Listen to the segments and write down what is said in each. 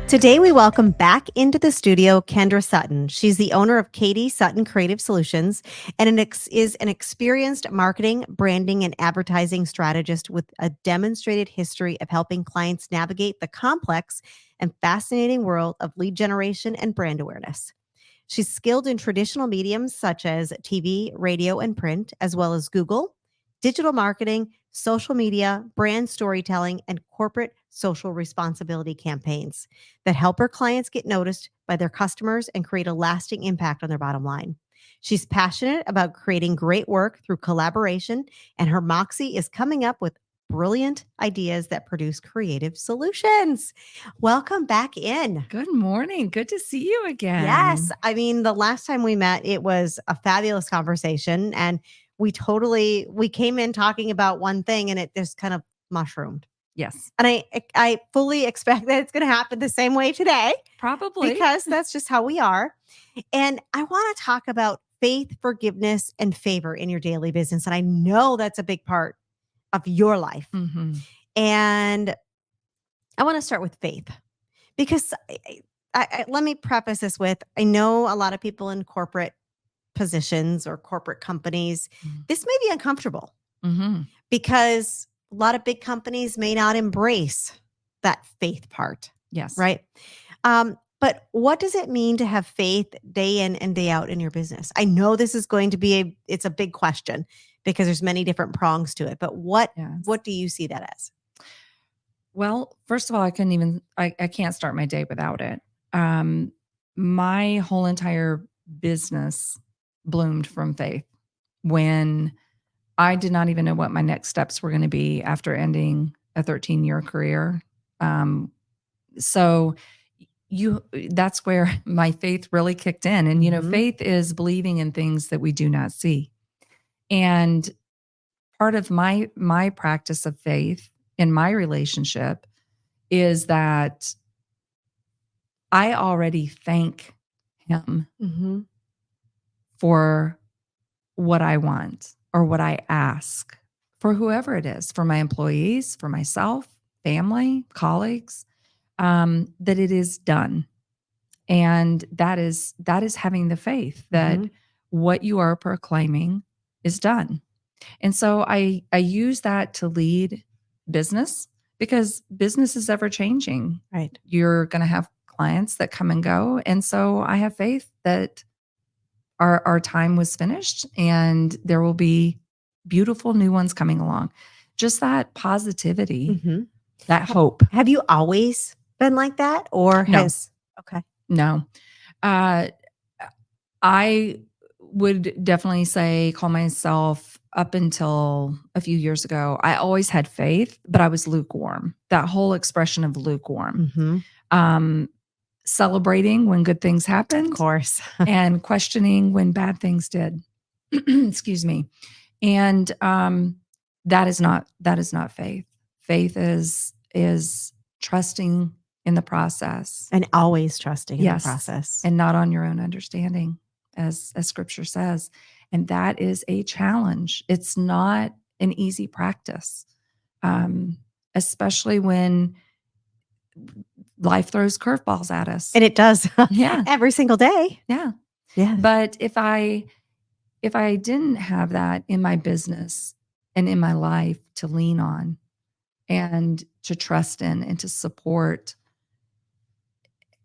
Today, we welcome back into the studio Kendra Sutton. She's the owner of KD Sutton Creative Solutions and is an experienced marketing, branding, and advertising strategist with a demonstrated history of helping clients navigate the complex and fascinating world of lead generation and brand awareness. She's skilled in traditional mediums such as TV, radio, and print, as well as Google, digital marketing, social media, brand storytelling, and corporate social responsibility campaigns that help her clients get noticed by their customers and create a lasting impact on their bottom line. She's passionate about creating great work through collaboration, and her moxie is coming up with brilliant ideas that produce creative solutions. Welcome back in. Good morning. Good to see you again. Yes. I mean, the last time we met, it was a fabulous conversation, and we came in talking about one thing and it just kind of mushroomed. Yes. And I fully expect that it's going to happen the same way today. Probably. Because that's just how we are. And I want to talk about faith, forgiveness, and favor in your daily business. And I know that's a big part of your life. Mm-hmm. And I want to start with faith because let me preface this with, I know a lot of people in corporate positions or corporate companies, this may be uncomfortable because a lot of big companies may not embrace that faith part. Yes. Right. But what does it mean to have faith day in and day out in your business? I know this is going to be it's a big question because there's many different prongs to it. But what do you see that as? Well, first of all, I can't start my day without it. My whole entire business bloomed from faith when I did not even know what my next steps were going to be after ending a 13-year career. So that's where my faith really kicked in. And, faith is believing in things that we do not see. And part of my practice of faith in my relationship is that I already thank him for what I want or what I ask for whoever it is, for my employees, for myself, family, colleagues, that it is done. And that is having the faith that what you are proclaiming is done. And so I use that to lead business because business is ever changing. Right. You're going to have clients that come and go. And so I have faith that our time was finished and there will be beautiful new ones coming along. Just that positivity, that hope. Have you always been like that or okay. No. I would definitely call myself up until a few years ago, I always had faith, but I was lukewarm. That whole expression of lukewarm. Celebrating when good things happened. Of course. And questioning when bad things did. Excuse me. And that is not faith. Faith is trusting in the process. And always trusting in the process. And not on your own understanding, as scripture says. And that is a challenge. It's not an easy practice, especially when life throws curveballs at us. And it does. Yeah. Every single day. Yeah. Yeah. But if I didn't have that in my business and in my life to lean on and to trust in and to support,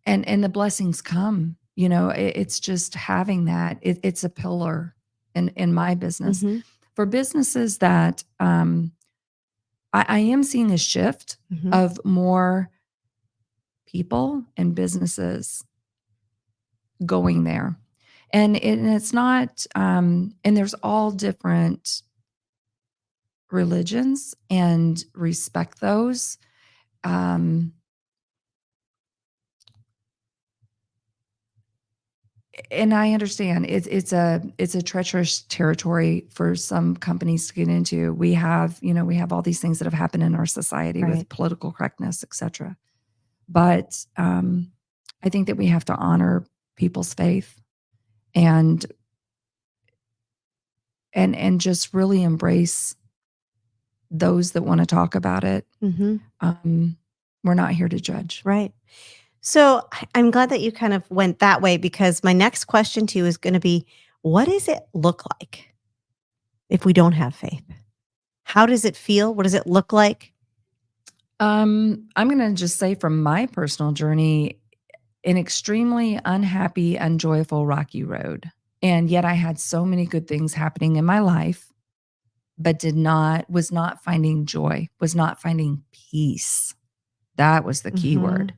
and the blessings come, it's just having that. It's a pillar in my business. For businesses that I am seeing a shift of more people and businesses going there. And it's not, and there's all different religions and respect those. And I understand it's a treacherous territory for some companies to get into. We have all these things that have happened in our society with political correctness, et cetera. But I think that we have to honor people's faith and just really embrace those that want to talk about it. We're not here to judge. Right. So I'm glad that you kind of went that way because my next question to you is going to be, what does it look like if we don't have faith? How does it feel? What does it look like? I'm going to just say from my personal journey, an extremely unhappy, unjoyful, rocky road. And yet I had so many good things happening in my life, but was not finding joy, was not finding peace. That was the key word.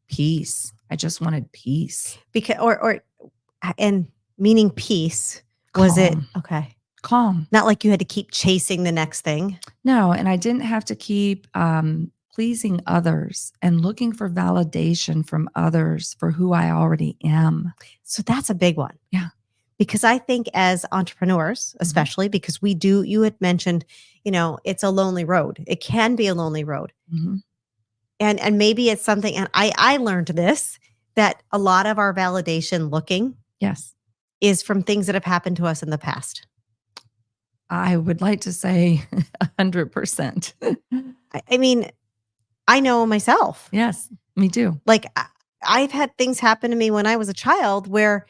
Peace. I just wanted peace. Because and meaning peace, was it okay? Calm. Not like you had to keep chasing the next thing. No, and I didn't have to keep pleasing others and looking for validation from others for who I already am. So that's a big one. Yeah. Because I think as entrepreneurs, especially because you had mentioned, it's a lonely road. It can be a lonely road. And maybe it's something, and I learned this, that a lot of our validation looking is from things that have happened to us in the past. I would like to say 100%. I mean, I know myself. Yes, me too. Like I've had things happen to me when I was a child where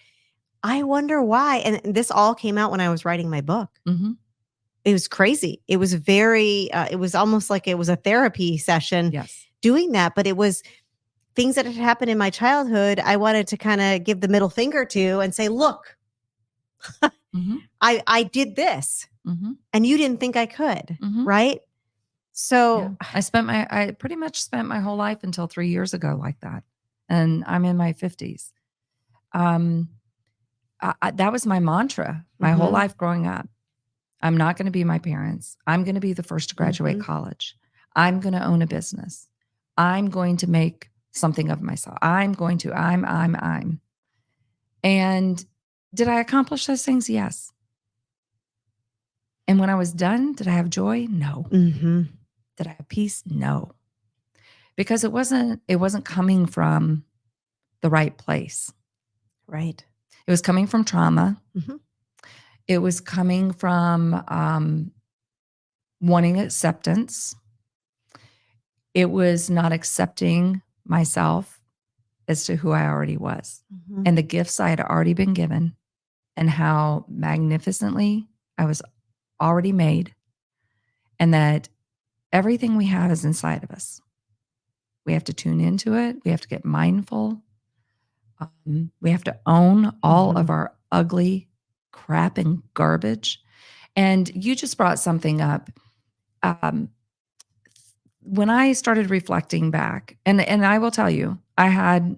I wonder why. And this all came out when I was writing my book. It was crazy. It was it was almost like it was a therapy session doing that. But it was things that had happened in my childhood. I wanted to kind of give the middle finger to and say, look, I did this and you didn't think I could. Right. So I pretty much spent my whole life until 3 years ago like that. And I'm in my 50s. That was my mantra my whole life growing up. I'm not going to be my parents. I'm going to be the first to graduate college. I'm going to own a business. I'm going to make something of myself. I'm. And did I accomplish those things? Yes. And when I was done, did I have joy? No. Did I have peace? No. Because it wasn't coming from the right place. Right. It was coming from trauma. It was coming from wanting acceptance. It was not accepting myself as to who I already was and the gifts I had already been given and how magnificently I was already made, and that everything we have is inside of us. We have to tune into it. We have to get mindful. We have to own all of our ugly crap and garbage. And you just brought something up. When I started reflecting back, and I will tell you, I had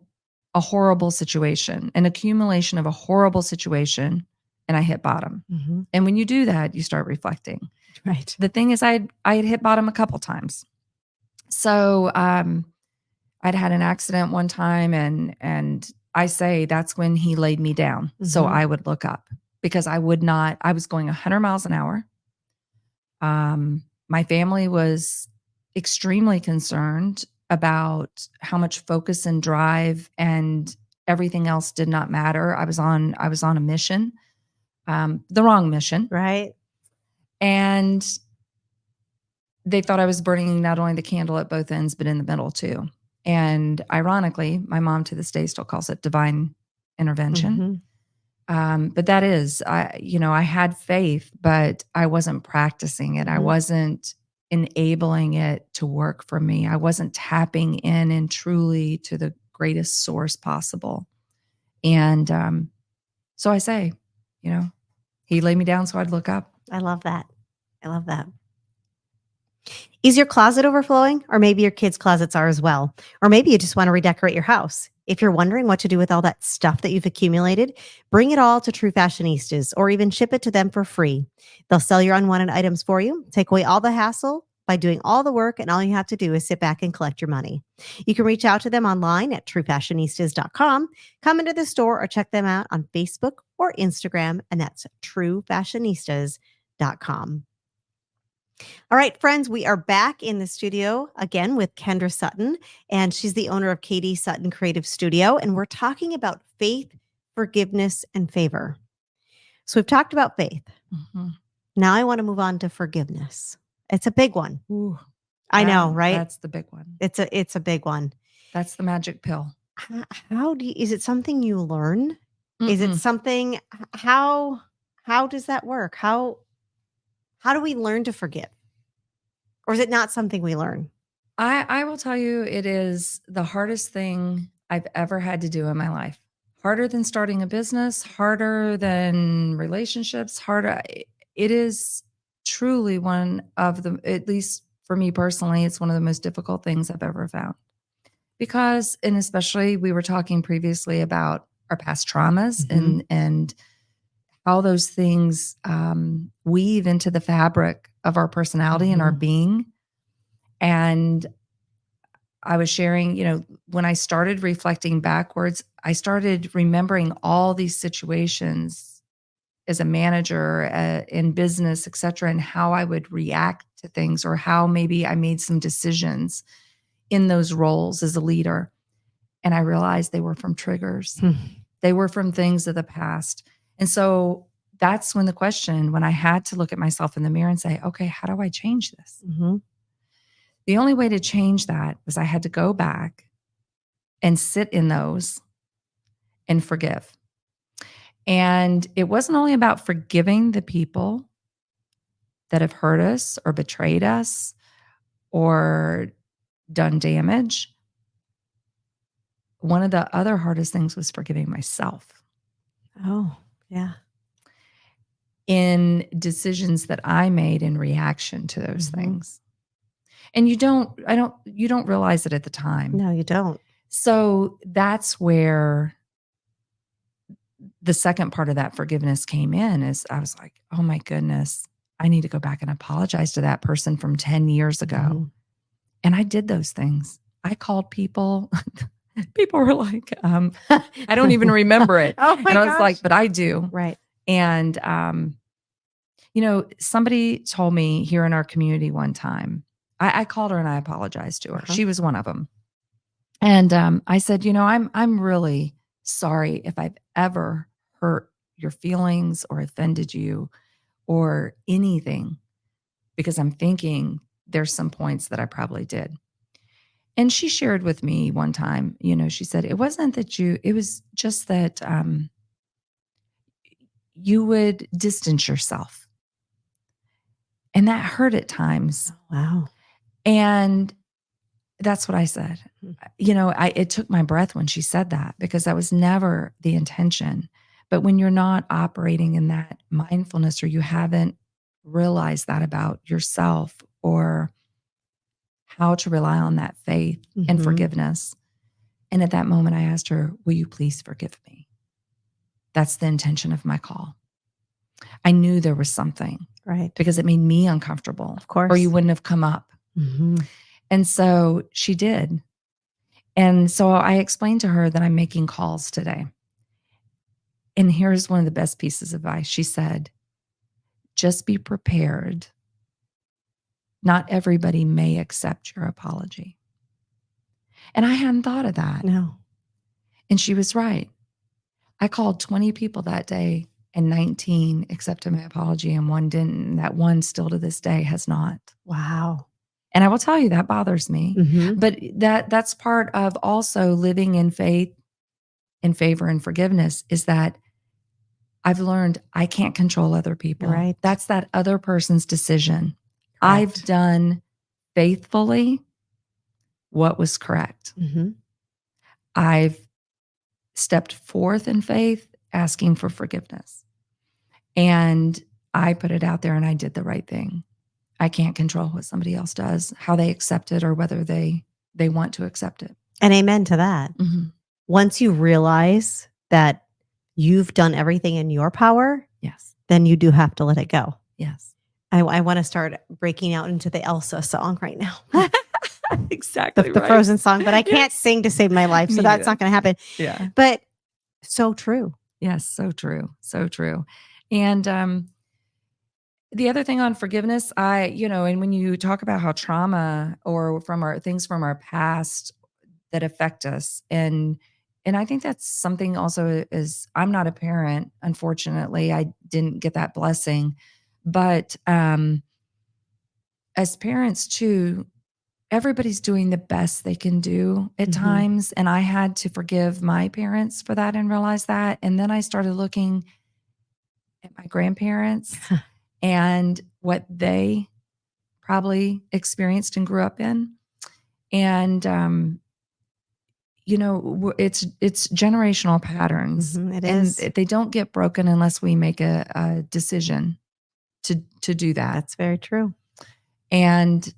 a horrible situation, an accumulation of a horrible situation, and I hit bottom. And when you do that, you start reflecting. Right. The thing is, I had hit bottom a couple times. So I'd had an accident one time, and I say that's when he laid me down. So I would look up because I was going 100 miles an hour. My family was extremely concerned about how much focus and drive and everything else did not matter. I was on a mission, the wrong mission. Right. And they thought I was burning not only the candle at both ends, but in the middle too. And ironically, my mom to this day still calls it divine intervention. But that is, I had faith, but I wasn't practicing it. I wasn't enabling it to work for me. I wasn't tapping in and truly to the greatest source possible. And so I say, he laid me down so I'd look up. I love that. Is your closet overflowing? Or maybe your kids' closets are as well. Or maybe you just want to redecorate your house. If you're wondering what to do with all that stuff that you've accumulated, bring it all to True Fashionistas or even ship it to them for free. They'll sell your unwanted items for you, take away all the hassle by doing all the work, and all you have to do is sit back and collect your money. You can reach out to them online at truefashionistas.com, come into the store, or check them out on Facebook or Instagram, and that's truefashionistas.com. All right, friends, we are back in the studio again with Kendra Sutton, and she's the owner of KD Sutton Creative Studio, and we're talking about faith, forgiveness, and favor. So we've talked about faith. Now I want to move on to forgiveness. It's a big one. Ooh, I know, right? That's the big one. It's a big one. That's the magic pill. Is it something you learn? Is it Mm-mm. something, how does that work? How do we learn to forgive? Or is it not something we learn? I will tell you, it is the hardest thing I've ever had to do in my life. Harder than starting a business, harder than relationships, harder. It is truly one of the, at least for me personally, it's one of the most difficult things I've ever found. Because, and especially we were talking previously about our past traumas Mhm. and how those things weave into the fabric of our personality and our Mhm. being. And I was sharing, when I started reflecting backwards, I started remembering all these situations as a manager in business, et cetera, and how I would react to things or how maybe I made some decisions in those roles as a leader. And I realized they were from triggers. Hmm. They were from things of the past. And so that's when when I had to look at myself in the mirror and say, okay, how do I change this? Mhm. The only way to change that was I had to go back and sit in those and forgive. And it wasn't only about forgiving the people that have hurt us or betrayed us or done damage. One of the other hardest things was forgiving myself Oh, yeah. in decisions that I made in reaction to those Mhm. things. And you don't realize it at the time. No, you don't. So that's where the second part of that forgiveness came in is I was like, oh my goodness, I need to go back and apologize to that person from 10 years ago. Mhm. And I did those things. I called people. People were like, I don't even remember it. Oh my And I was like, gosh. but I do. Right. And, somebody told me here in our community one time, I called her and I apologized to her. Uh-huh. She was one of them. And I said, I'm really sorry if I've ever hurt your feelings or offended you or anything, because I'm thinking there's some points that I probably did. And she shared with me one time, she said, it wasn't that it was just that you would distance yourself. And that hurt at times. Oh, wow. And that's what I said. Hmm. It took my breath when she said that because that was never the intention. But when you're not operating in that mindfulness or you haven't realized that about yourself or how to rely on that faith and Mhm. forgiveness. And at that moment, I asked her, will you please forgive me? That's the intention of my call. I knew there was something Right. because it made me uncomfortable. Of course. Or you wouldn't have come up. Mhm. And so she did. And so I explained to her that I'm making calls today. And here's one of the best pieces of advice. She said, just be prepared. Not everybody may accept your apology. And I hadn't thought of that. No. And she was right. I called 20 people that day and 19 accepted my apology and one didn't. And that one still to this day has not. Wow. And I will tell you that bothers me. Mhm. But that's part of also living in faith and favor and forgiveness is that I've learned I can't control other people. Right. That's that other person's decision. Correct. I've done faithfully what was correct. Mhm. I've stepped forth in faith, asking for forgiveness. And I put it out there and I did the right thing. I can't control what somebody else does, how they accept it or whether they want to accept it. And amen to that. Mhm. Once you realize that you've done everything in your power, Yes. then you do have to let it go. Yes. I want to start breaking out into the Elsa song right now. Exactly The right. Frozen song, but I can't Yes. sing to save my life. So Me that's neither. not going to happen. Yeah. But so true. Yes. So true. So true. And the other thing on forgiveness, and when you talk about how trauma or from our things from our past that affect us, and I think that's something also is I'm not a parent, unfortunately. I didn't get that blessing. But as parents too, everybody's doing the best they can do at times. And I had to forgive my parents for that and realize that. And then I started looking at my grandparents and what they probably experienced and grew up in. And, it's generational patterns. It is. And they don't get broken unless we make a decision to do that. That's very true. And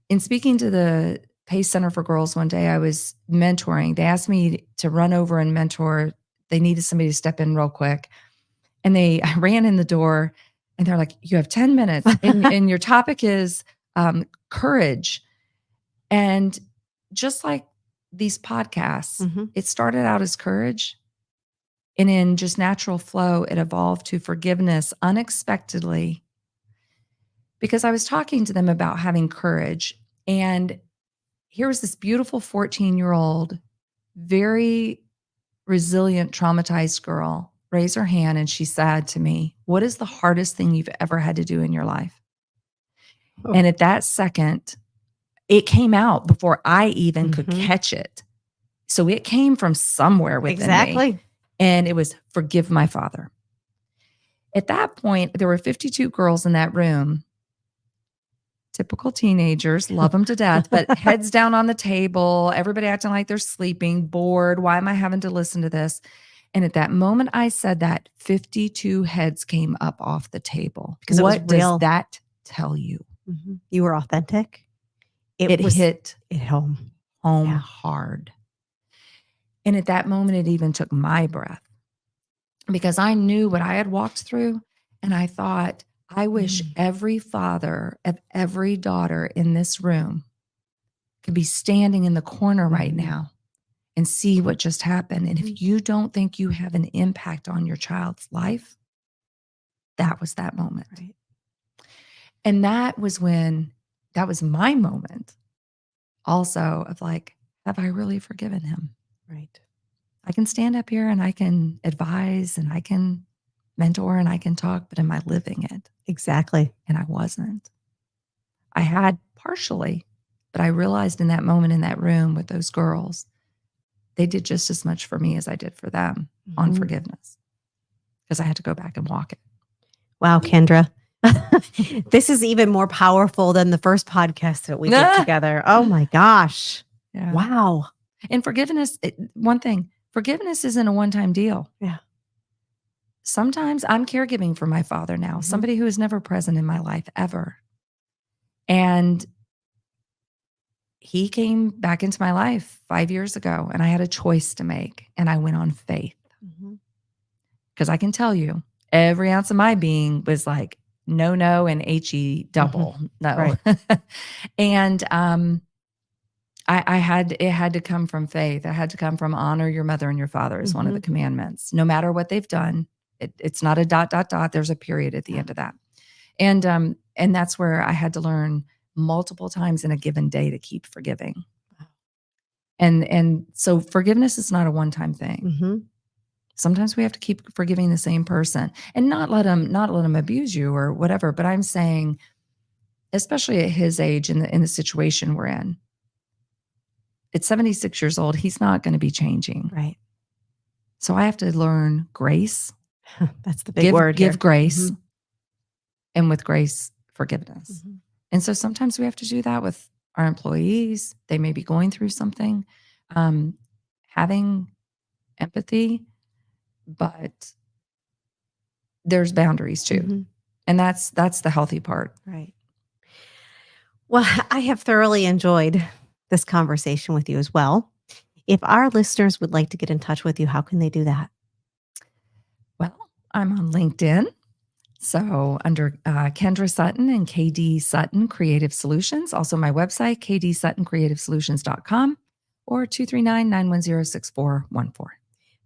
in speaking to the PACE Center for Girls one day, I was mentoring. They asked me to run over and mentor. They needed somebody to step in real quick. And I ran in the door and they're like, you have 10 minutes and your topic is courage. And just like these podcasts, it started out as courage. And in just natural flow, it evolved to forgiveness unexpectedly. Because I was talking to them about having courage. And here was this beautiful 14-year-old, very resilient, traumatized girl raise her hand and she said to me, what is the hardest thing you've ever had to do in your life? Oh. And at that second, it came out before I even could catch it. So it came from somewhere within me. And it was forgive my father. At that point, there were 52 girls in that room. Typical teenagers, love them to death, but heads down on the table, everybody acting like they're sleeping, bored. Why am I having to listen to this? And at that moment I said that, 52 heads came up off the table. Because what does that tell you? You were authentic. It hit home hard. And at that moment, it even took my breath because I knew what I had walked through. And I thought, I wish every father of every daughter in this room could be standing in the corner right now and see what just happened. And if you don't think you have an impact on your child's life, that was that moment. Right. And that was my moment also of like, have I really forgiven him? Right. I can stand up here and I can advise and I can mentor and I can talk, but am I living it? Exactly. And I wasn't. I had partially, but I realized in that moment in that room with those girls, they did just as much for me as I did for them on forgiveness because I had to go back and walk it. Wow, Kendra. This is even more powerful than the first podcast that we did together. Oh my gosh. Yeah. Wow. And forgiveness, one thing, forgiveness isn't a one-time deal. Yeah. Sometimes I'm caregiving for my father now, somebody who is never present in my life ever. And he came back into my life 5 years ago and I had a choice to make and I went on faith. Because I can tell you, every ounce of my being was like, no, and HE double, no. Right. And it had to come from faith. It had to come from honor your mother and your father is one of the commandments. No matter what they've done, it's not a ... There's a period at the end of that. And that's where I had to learn multiple times in a given day to keep forgiving. And so forgiveness is not a one-time thing. Sometimes we have to keep forgiving the same person and not let them abuse you or whatever. But I'm saying, especially at his age in the situation we're in, at 76 years old, he's not going to be changing. Right. So I have to learn grace. That's the big word here. Give grace. And with grace, forgiveness. And so sometimes we have to do that with our employees. They may be going through something, having empathy, but there's boundaries too. And that's the healthy part. Right. Well, I have thoroughly enjoyed this conversation with you as well. If our listeners would like to get in touch with you, how can they do that? Well, I'm on LinkedIn. So under Kendra Sutton and KD Sutton Creative Solutions. Also my website, kdsuttoncreativesolutions.com or 239-910-6414.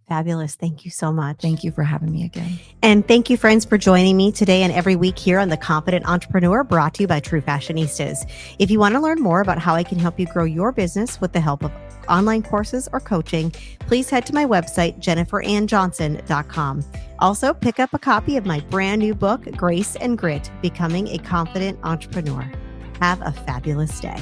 Fabulous. Thank you so much. Thank you for having me again. And thank you, friends, for joining me today and every week here on The Confident Entrepreneur, brought to you by True Fashionistas. If you want to learn more about how I can help you grow your business with the help of online courses or coaching, please head to my website, jenniferannjohnson.com. Also, pick up a copy of my brand new book, Grace and Grit, Becoming a Confident Entrepreneur. Have a fabulous day.